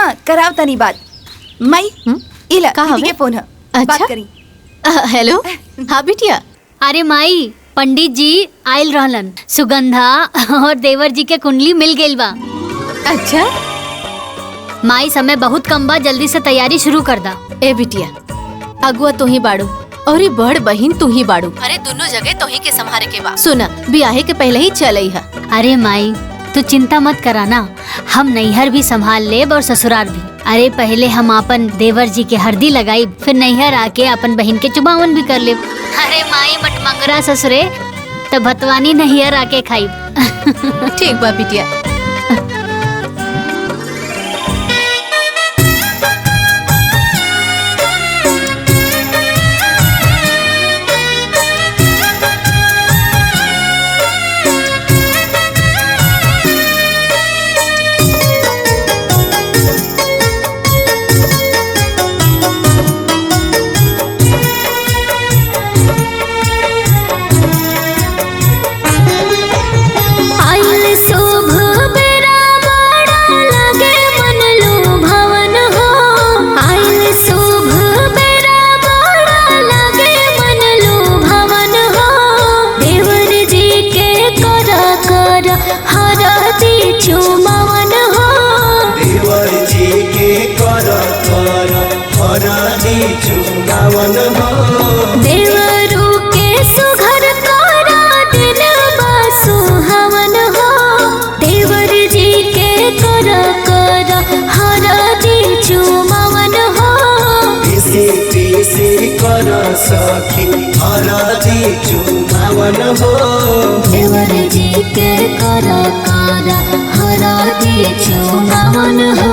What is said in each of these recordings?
हाँ कराव तनी बात मई इला दीदी के फोन है। अच्छा? बात करी। हेलो हाँ बिटिया। अरे माई पंडित जी आयल रहलन, सुगंधा और देवर जी के कुंडली मिल गइल बा। अच्छा माई समय बहुत कम बा, जल्दी से तैयारी शुरू कर दा। ए बिटिया अगुआ तू ही बाड़ू और ये बड़ बहिन तू ही बाड़ू। अरे दोनों जगह तो ही के संभारे के बा। सुना ब्याहे के पहले ही चल आई है। अरे माई तू चिंता मत कराना, हम नैहर भी संभाल लेब और ससुराल भी। अरे पहले हम अपन देवर जी के हरदी लगाई, फिर नैहर आके अपन बहन के चुमावन भी कर लेब। अरे माई बटमंगरा ससुरे तो भतवानी नैहर आके खाई। ठीक बा बिटिया। सखी हरदी चुमावन हो देवर जी के करा करा हरदी चुमावन हो।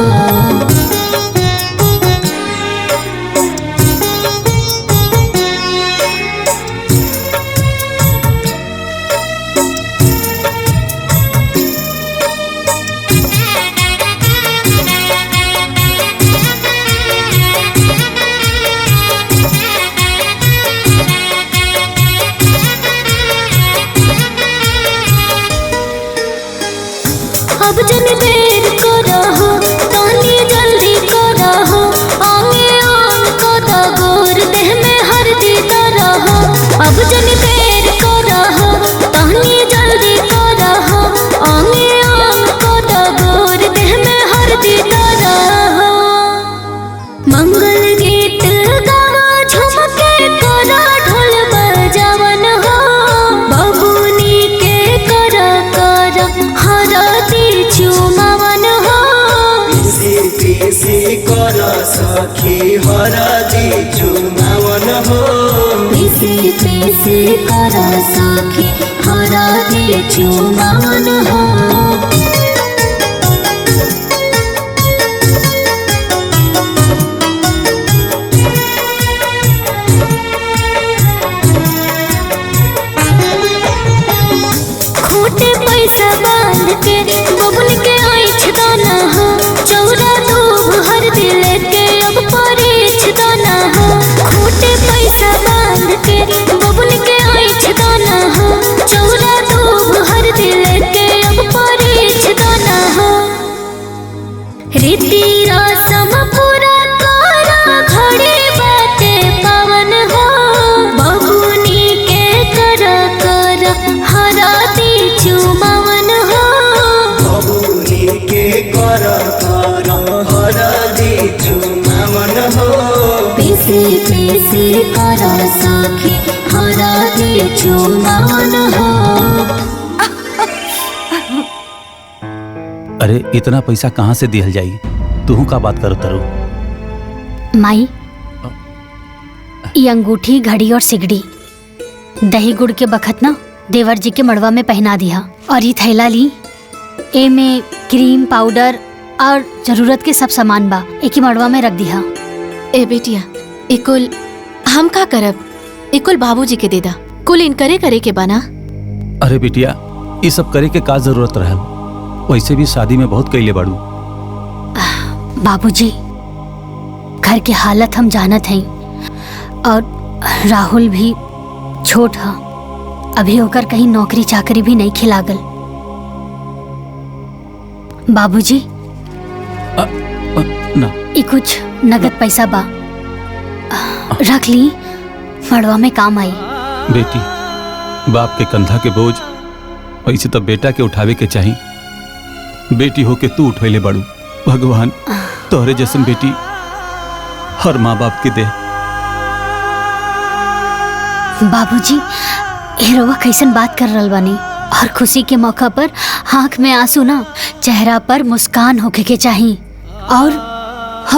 अब जन देर करहो तानी जल्दी करहो, आंगे आंग कदा गोर देह में हरदी करहो। अब जन देर करहो तानी जल्दी करहो, आंगे आंग कदा गोर देह में हरदी करहो। मंगल गीत गावा झूम के करा ढोल बजावन हो, बबुनी के करा करा हरदी चुमावन हो। पीसी कर सखी हरदी चुमावन हो पीसी पीसी कर सखी हरदी चुमावन हो। खोटे पैसा बांध के बबुन के आँच दाना हो, चौरा दूब हरदी लेके अब परीछ दाना हो। खोटे पैसा बांध के बबुन के आँच दाना हो, चौरा दूब हरदी लेके अब परीछ दाना हो। रीति रसम पूरा करा घड़ी बाटे पावन हो, बबुनी के करा करा हरदी चुमावन हो। बबुनी के कर हरदी चुमावन हो पीसी पीसी कर सखी हरदी चुमावन हो। अरे इतना पैसा कहाँ से दिहल जाई? तू का बात करो तरू? माई ये अंगूठी घड़ी और सिगड़ी दही गुड़ के बखत ना देवर जी के मड़वा में पहना दिया, और ये थैला ली ए में क्रीम पाउडर और जरूरत के सब सामान बा, एक ही मड़वा में रख दिया। ए बेटिया इकुल हम का करब? इकुल बाबूजी के देदा, कुल इनकरे करे के बना। अरे बिटिया ये सब करे के का जरूरत रहल? वैसे भी शादी में बहुत कैले बाड़ू। बाबूजी घर के हालत हम जानत हैं, और राहुल भी छोट है, अभी होकर कहीं नौकरी चाकरी भी नहीं खिलागल। बाबूजी ना ई कुछ नगद पैसा बा, रख ली, मड़वा में काम आई। बेटी, बाप के कंधा के बोझ वैसे तो बेटा के उठावे के चाही। बेटी होके तू उठवैले बाड़ू, भगवान तोहरे जैसन बेटी हर माँ बाप के दे। बाबूजी, ये रउआ कैसन बात कर रहल बानी? और खुशी के मौका पर आँख में आंसू ना, चेहरा पर मुस्कान होके के चाही। और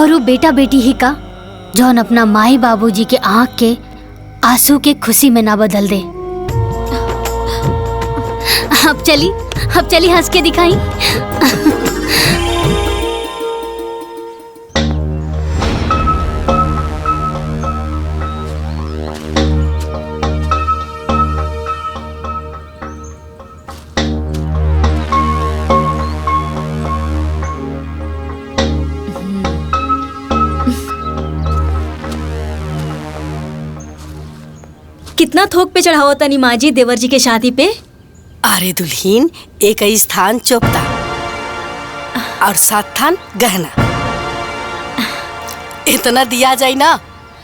वो बेटा बेटी ही का जौन अपना माई बाबूजी के आँख के आंसू के खुशी में ना बदल दे। अब चली हंस के दिखाई। कितना थोक पे चढ़ाओ तनी माँ जी देवर जी के शादी पे? अरे दुल्हीन, एक ही स्थान चोपता और 7 थान गहना। इतना दिया जाए ना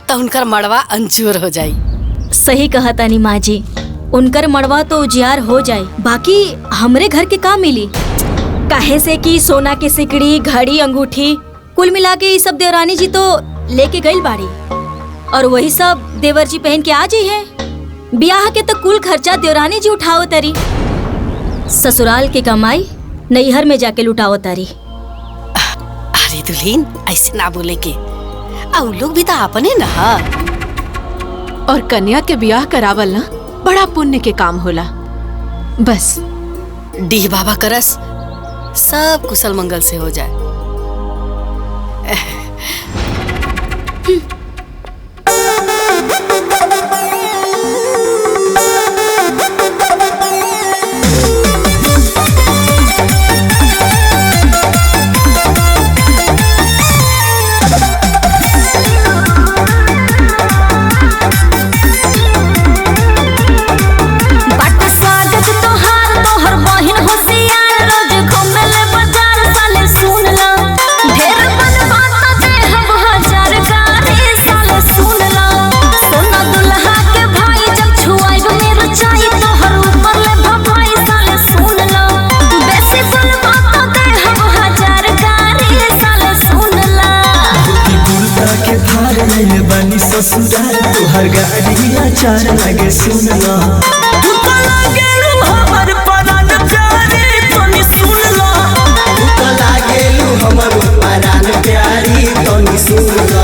तो उनकर मड़वा अंचूर हो जाई। सही कहा तानी माँ जी, उनकर मड़वा तो उजियार हो जाए, बाकी हमरे घर के का मिली? काहे से कि सोना के सिकड़ी, घड़ी, अंगूठी कुल मिला के ये सब देवरानी जी तो लेके गई बाड़ी, और वही सब देवर जी पहन के आ जाई है। ब्याह के तो कुल खर्चा देवरानी जी उठाओ तरी, ससुराल के कमाई नैहर में जाके लुटाओ तारी। अरे दुल्हीन, ऐसे ना बोले के, और लोग भी तो अपने ना। और कन्या के ब्याह करावल ना बड़ा पुण्य के काम होला। बस डीह बाबा करस सब कुशल मंगल से हो जाए। ससुराल तुहर गाड़ी आचार लगे सुनला, तू तो लागेलू हमर परान प्यारी तनी सुनला, तू तो लागेलू हमर परान प्यारी तनी सुनला।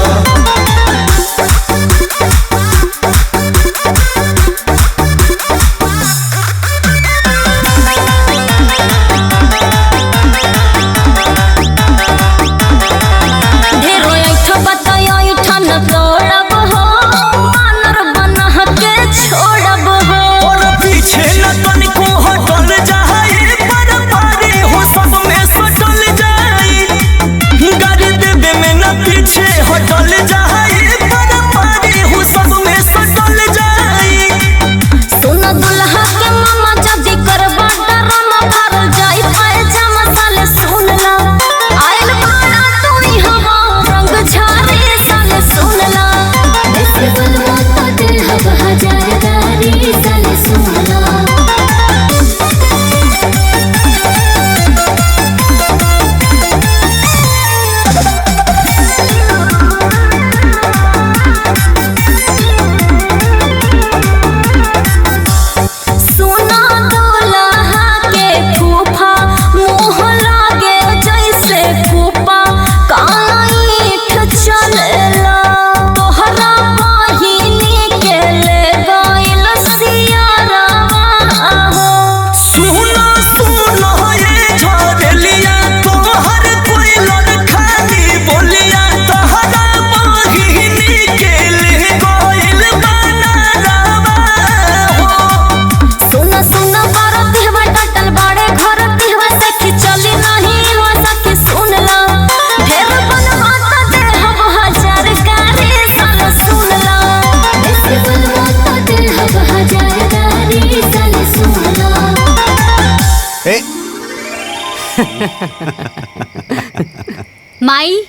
माई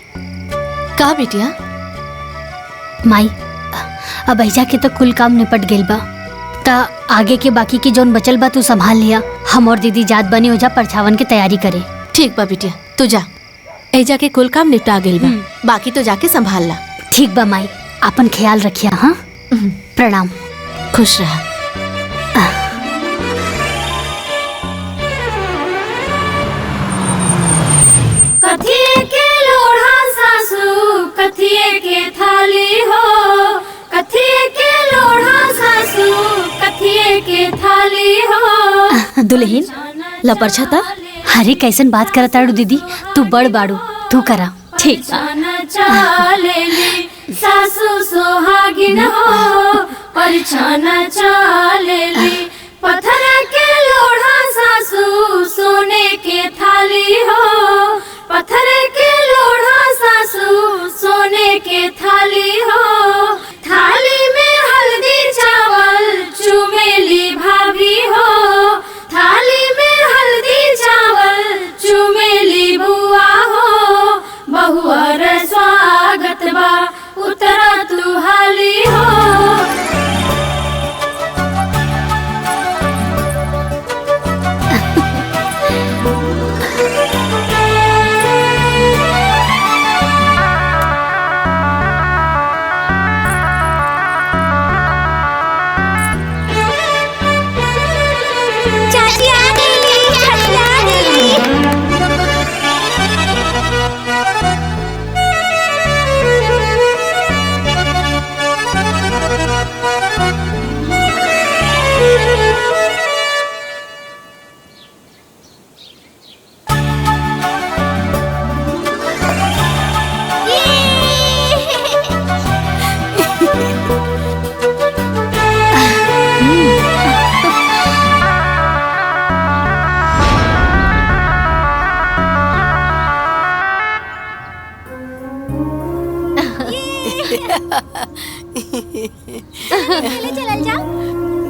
का बिटिया? माई अब ऐजा के तो कुल काम निपट गेल बा, ता आगे के बाकी के जोन बचल बा तू संभाल लिया। हम और दीदी जात बनी हो जा परछावन की तैयारी करे। ठीक बा बिटिया, तू जा, एजा के कुल काम निपटा गेल बा, बाकी तो जाके संभाल ला। ठीक बा माई, अपन ख्याल रखिया। हाँ प्रणाम। खुश रहा। कथिए के लोढ़ा सासू कथिए के थाली हो, कथिए के लोढ़ा सासू कथिए के थाली हो। दुल्हन लपरछा था। अरे कैसन बात करत ताड़ू दीदी, तू बड़ बाड़ू, तू करा। ठीक चलेली सासू सोहागिन हो, परिछाना चलेली पत्थर के लोढ़ा सासू सोने के थाली हो, पत्थर के लोढ़ा सासू सोने के थाली हो। थाली में हल्दी चावल चुमेली भाभी हो, थाली में हल्दी चावल चुमेली बुआ हो। बहुअर स्वागत बा उतरा तू हाली हो।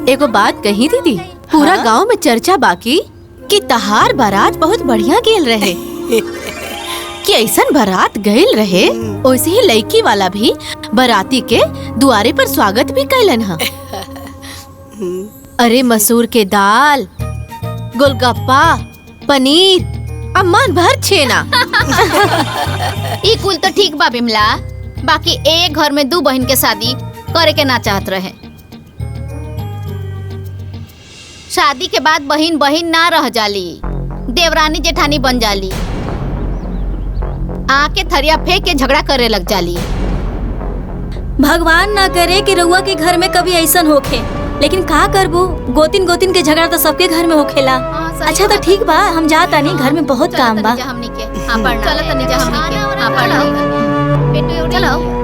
एगो बात कही दीदी, पूरा गांव में चर्चा बाकी कि तहार बारात बहुत बढ़िया गेल रहे। कि ऐसन बारात गईल रहे, वैसे ही लड़की वाला भी बाराती के दुआरे पर स्वागत भी कैलन हा। अरे मसूर के दाल, गोलगप्पा, पनीर, अब मन भर छेना। ई कुल तो ठीक बा बिमला, बाकी एक घर में दो बहन के शादी करे के ना चाहत रहे। शादी के बाद बहन बहन ना रह जाली, देवरानी जेठानी बन जाली, आके थरिया फेंक के झगड़ा करे लग जाली। भगवान ना करे कि रउआ के घर में कभी ऐसन होखे, लेकिन का करबो, गोतिन गोतिन के झगड़ा तो सबके घर में होखेला। अच्छा तो ठीक बा, हम जाता नहीं, घर में बहुत काम बा। हमनी के चलो तनी जा हमनी के हां पढ़ाई बेटू चलो।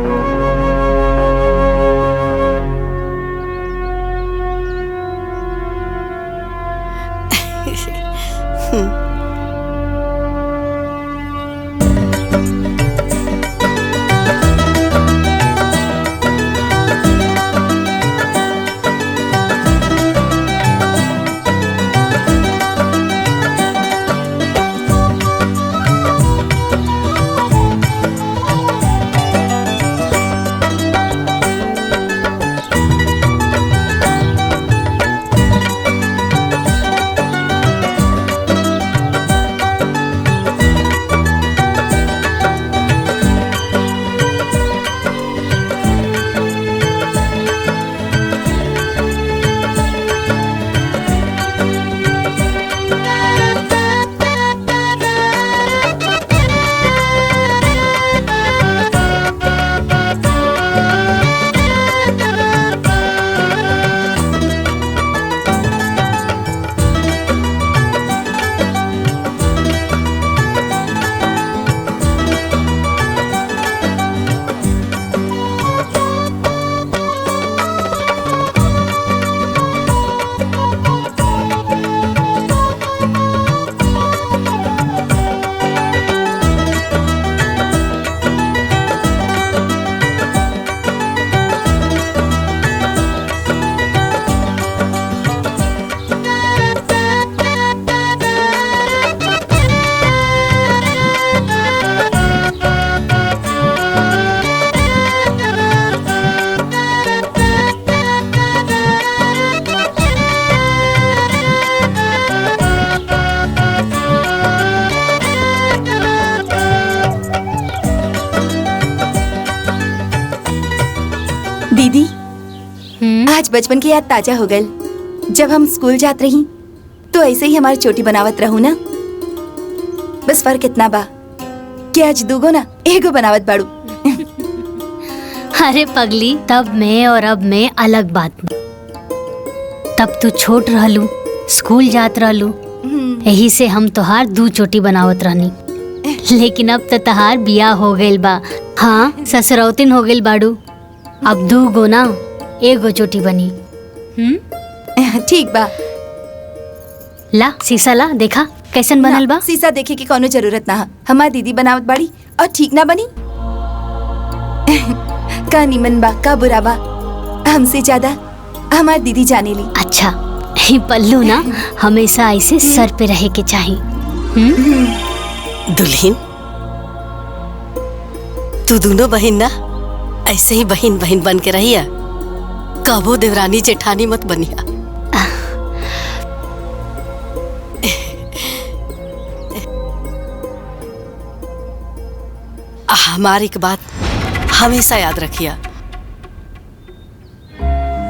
आज बचपन की याद ताजा हो गई। जब हम स्कूल जात रही तो ऐसे ही हमारी चोटी बनावत रहू ना। बस फर्क इतना बा कि आज दूगो ना एगो बनावत बाड़ू। अरे पगली, तब मैं और अब मैं अलग बात में। तब तू छोट रहलू, स्कूल जात रहलू, यही से हम तोहार 2 चोटी बनावत रहनी। लेकिन अब तो तहार बियाह हो गइल बा। हाँ, ससुरौतिन हो गइल बाड़ू। अब 2 गो ना एगो चोटी बनी। ठीक बा। ला शीशा ला, देखा कैसन बनल बा। शीशा देखे की कोनो जरूरत ना है। हमार दीदी बनावत बाड़ी और ठीक ना बनी। का निमन बा का बुरा बा, हमसे ज्यादा हमार दीदी जाने ली। अच्छा, ये पल्लू ना हमेशा ऐसे सर पे रहे के चाहिए। दुल्हन, तू दोनों बहन ना ऐसे ही बहन बहन बन के रहिया। कबो देवरानी जेठानी मत बनिया। हमारी एक बात हमेशा याद रखिया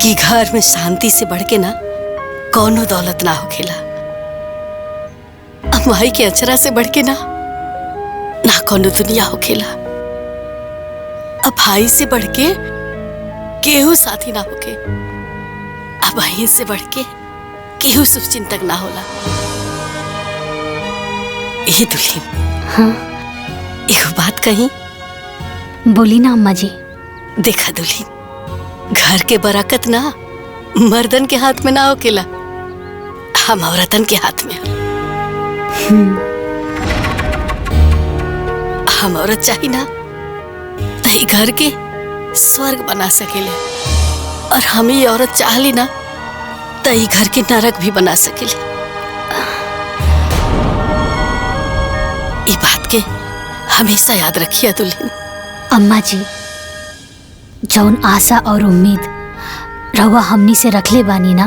कि घर में शांति से बढ़ के ना कौनो दौलत ना होखेला। माई के अचरा से बढ़ के ना कौनो दुनिया होखेला। अब भाई से बढ़ के केहू साथी ना होके, अब बहन से बढ़ के केहू शुभचिंतक ना होला। ये दुल्हन, हाँ एगो बात कही। बोली ना अम्मा जी। देखा दुल्हन, घर के बरकत ना मर्दन के हाथ में ना होकेला, हम औरतन के हाथ में। हम औरत चाहिए ना तही घर के स्वर्ग बना सकेले, और हम ही औरत चाहली ना तही घर के नरक भी बना सकेले। ये बात के हमेशा याद रखिए दुल्हन। अम्मा जी, जौन आशा और उम्मीद रहुआ हमनी से रखले बानी ना,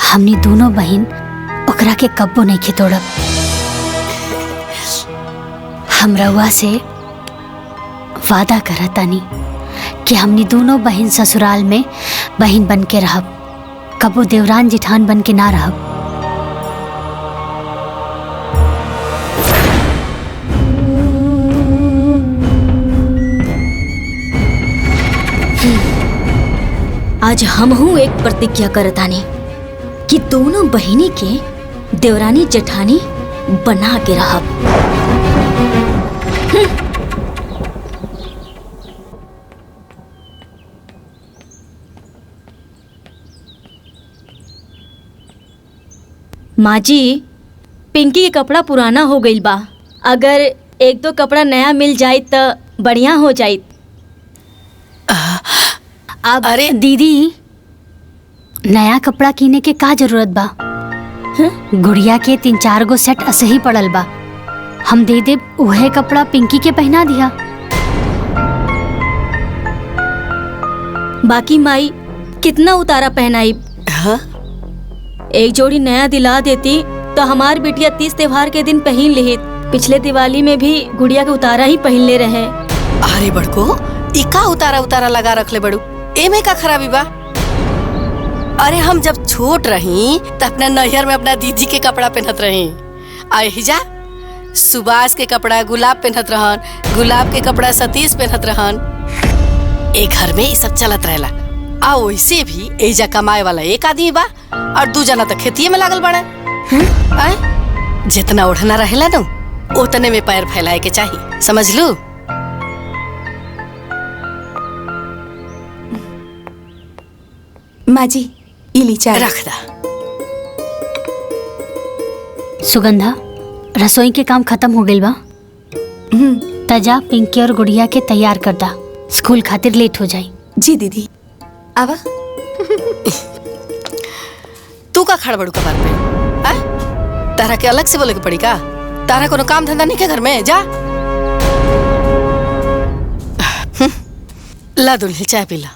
हमनी दोनों बहन ओकरा के कब्बो नहीं के तोड़ब। हम रहुआ से वादा करतानी कि हमनी दोनों बहन ससुराल में बहन बन के रहब, कबो देवरान जिठान बन के ना रहब। आज हम हूँ एक प्रतिज्ञा करतानी कि दोनों बहिनी के देवरानी जेठानी बना के रहब। माँ जी, पिंकी के कपड़ा पुराना हो गईल बा। अगर 1-2 कपड़ा नया मिल जाए तो बढ़िया हो जाए। अब अरे दीदी, नया कपड़ा किने के का जरूरत बा। गुड़िया के 3-4 गो सेट ऐसे ही पड़ल बा, हम दे दे उहे कपड़ा पिंकी के पहना दिया। बाकी माई कितना उतारा पहनाई। हाँ? एक जोड़ी नया दिला देती तो हमार बिटिया 30 त्योहार के दिन पहन लिहित। पिछले दिवाली में भी गुड़िया के उतारा ही पहन ले रहे। अरे बड़को, इका उतारा उतारा लगा रख ले बड़ू, एमे का खराबी बा। अरे हम जब छोट रही त अपना नैहर में अपना दीदी के कपड़ा पहनत रही। आहिजा सुबास के कपड़ा गुलाब पहनत रहन, गुलाब के कपड़ा सतीश पहनत रहन। एक घर में ये सब चलत रहेला। आ वैसे भी एजा कमाए वाला एक आदमी बा और 2 जना तो खेतिये में लागल बड़ा। जितना ओढ़ना रहेला न उतने में पैर फैलाए के चाहिए, समझ लू। माँ जी, इली चाय रख दा। सुगंधा, रसोई के काम खत्म हो गइल बा। तजा पिंकी और गुड़िया के तैयार कर दा, स्कूल खातिर लेट हो जाई। जी दीदी। आवा। तू का खड़ बड़ू कबार पे? तारा के अलग से बोले के पड़ी का? तारा कोनो काम धंधा नहीं के घर में? जा ला दुल्हन चाय पी ला।